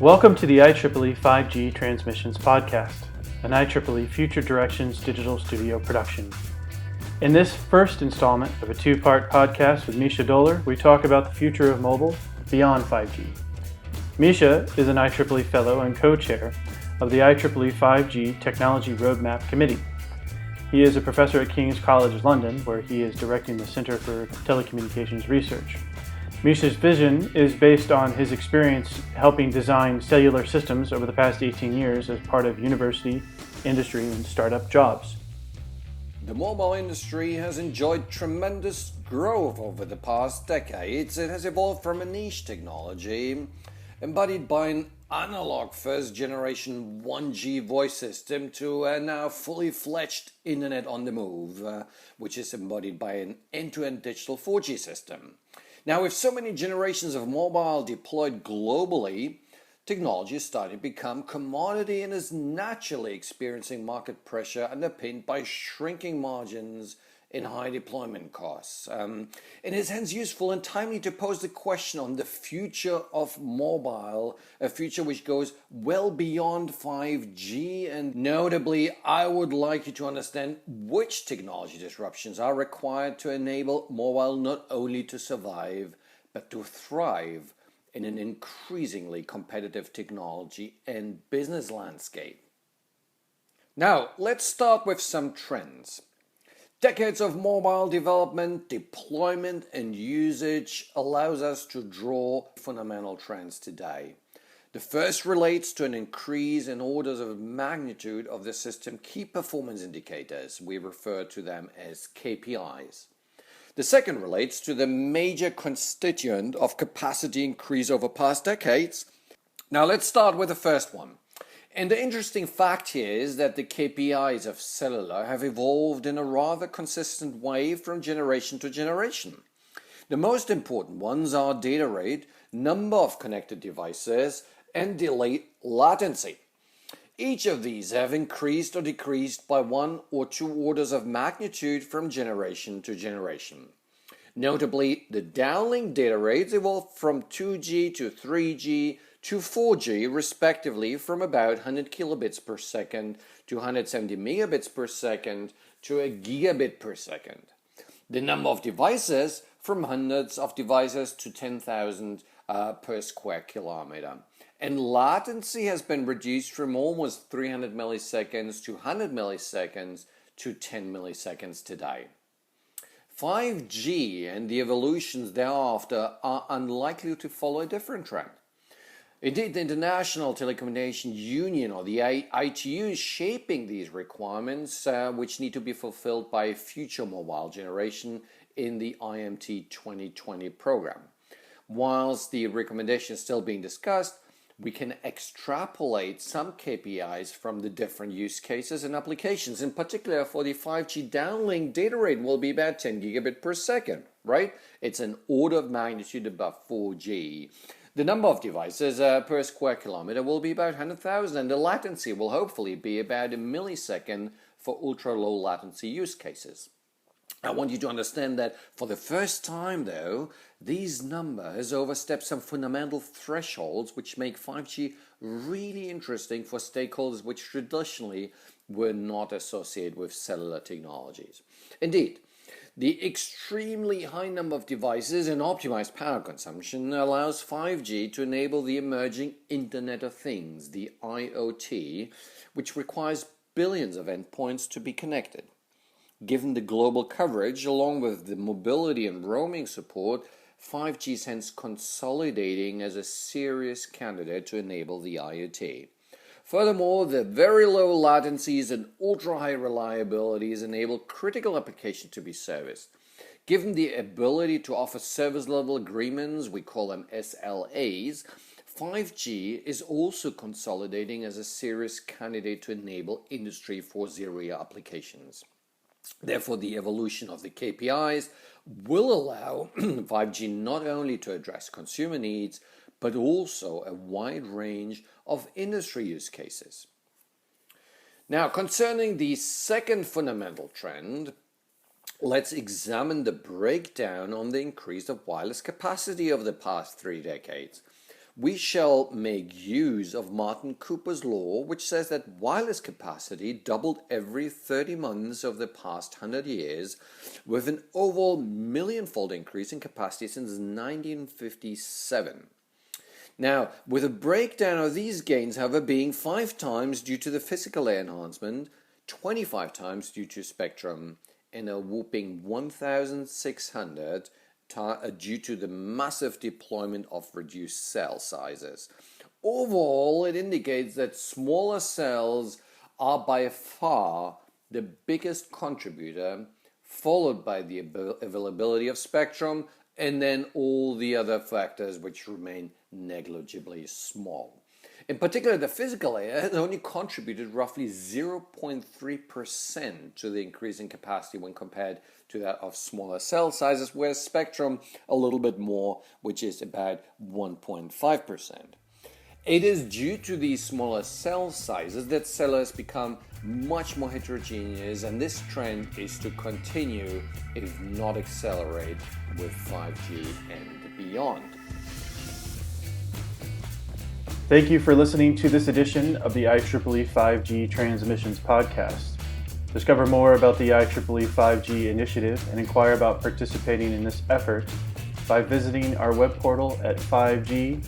Welcome to the IEEE 5G Transmissions Podcast, an IEEE Future Directions digital studio production. In this first installment of a two-part podcast with Mischa Dohler, we talk about the future of mobile beyond 5G. Mischa is an IEEE Fellow and co-chair of the IEEE 5G Technology Roadmap Committee. He is a professor at King's College London, where he is directing the Center for Telecommunications Research. Mischa's vision is based on his experience helping design cellular systems over the past 18 years as part of university, industry, and startup jobs. The mobile industry has enjoyed tremendous growth over the past decades. It has evolved from a niche technology embodied by an analog first-generation 1G voice system to a now fully fledged internet on the move, which is embodied by an end-to-end digital 4G system. Now, with so many generations of mobile deployed globally, technology is starting to become commodity and is naturally experiencing market pressure underpinned by shrinking margins and high deployment costs. It is hence useful and timely to pose the question on the future of mobile, a future which goes well beyond 5G, and notably I would like you to understand which technology disruptions are required to enable mobile not only to survive but to thrive in an increasingly competitive technology and business landscape. Now, let's start with some trends. Decades of mobile development, deployment, and usage allows us to draw fundamental trends today. The first relates to an increase in orders of magnitude of the system key performance indicators. We refer to them as KPIs. The second relates to the major constituent of capacity increase over past decades. Now let's start with the first one. And the interesting fact here is that the KPIs of cellular have evolved in a rather consistent way from generation to generation. The most important ones are data rate, number of connected devices, and delay latency. Each of these have increased or decreased by 1 or 2 orders of magnitude from generation to generation. Notably, the downlink data rates evolved from 2G to 3G to 4G, respectively, from about 100 kilobits per second to 170 megabits per second to a gigabit per second. The number of devices from hundreds of devices to 10,000 per square kilometer. And latency has been reduced from almost 300 milliseconds to 100 milliseconds to 10 milliseconds today. 5G and the evolutions thereafter are unlikely to follow a different trend. Indeed, the International Telecommunications Union, or the ITU, is shaping these requirements which need to be fulfilled by a future mobile generation in the IMT 2020 program. Whilst the recommendation is still being discussed, we can extrapolate some KPIs from the different use cases and applications. In particular, for the 5G downlink, data rate will be about 10 gigabit per second, right? It's an order of magnitude above 4G. The number of devices per square kilometer will be about 100,000, and the latency will hopefully be about a millisecond for ultra-low latency use cases. I want you to understand that for the first time, though, these numbers overstep some fundamental thresholds which make 5G really interesting for stakeholders which traditionally were not associated with cellular technologies. Indeed, the extremely high number of devices and optimized power consumption allows 5G to enable the emerging Internet of Things, the IoT, which requires billions of endpoints to be connected. Given the global coverage, along with the mobility and roaming support, 5G is hence consolidating as a serious candidate to enable the IoT. Furthermore, the very low latencies and ultra-high reliabilities enable critical applications to be serviced. Given the ability to offer service-level agreements, we call them SLAs, 5G is also consolidating as a serious candidate to enable Industry 4.0 applications. Therefore, the evolution of the KPIs will allow 5G not only to address consumer needs, but also a wide range of industry use cases. Now, concerning the second fundamental trend, let's examine the breakdown on the increase of wireless capacity over the past 3 decades. we shall make use of Martin Cooper's law, which says that wireless capacity doubled every 30 months of the past 100 years, with an overall millionfold increase in capacity since 1957. Now, with a breakdown of these gains, however, being 5 times due to the physical layer enhancement, 25 times due to spectrum, and a whooping 1,600 due to the massive deployment of reduced cell sizes. Overall, it indicates that smaller cells are by far the biggest contributor, followed by the availability of spectrum, and then all the other factors which remain negligibly small. In particular, the physical layer has only contributed roughly 0.3% to the increase in capacity when compared to that of smaller cell sizes, whereas spectrum a little bit more, which is about 1.5%. It is due to these smaller cell sizes that cellulars become much more heterogeneous, and this trend is to continue, if not accelerate, with 5G and beyond. Thank you for listening to this edition of the IEEE 5G Transmissions Podcast. Discover more about the IEEE 5G initiative and inquire about participating in this effort by visiting our web portal at 5g.ieee.org.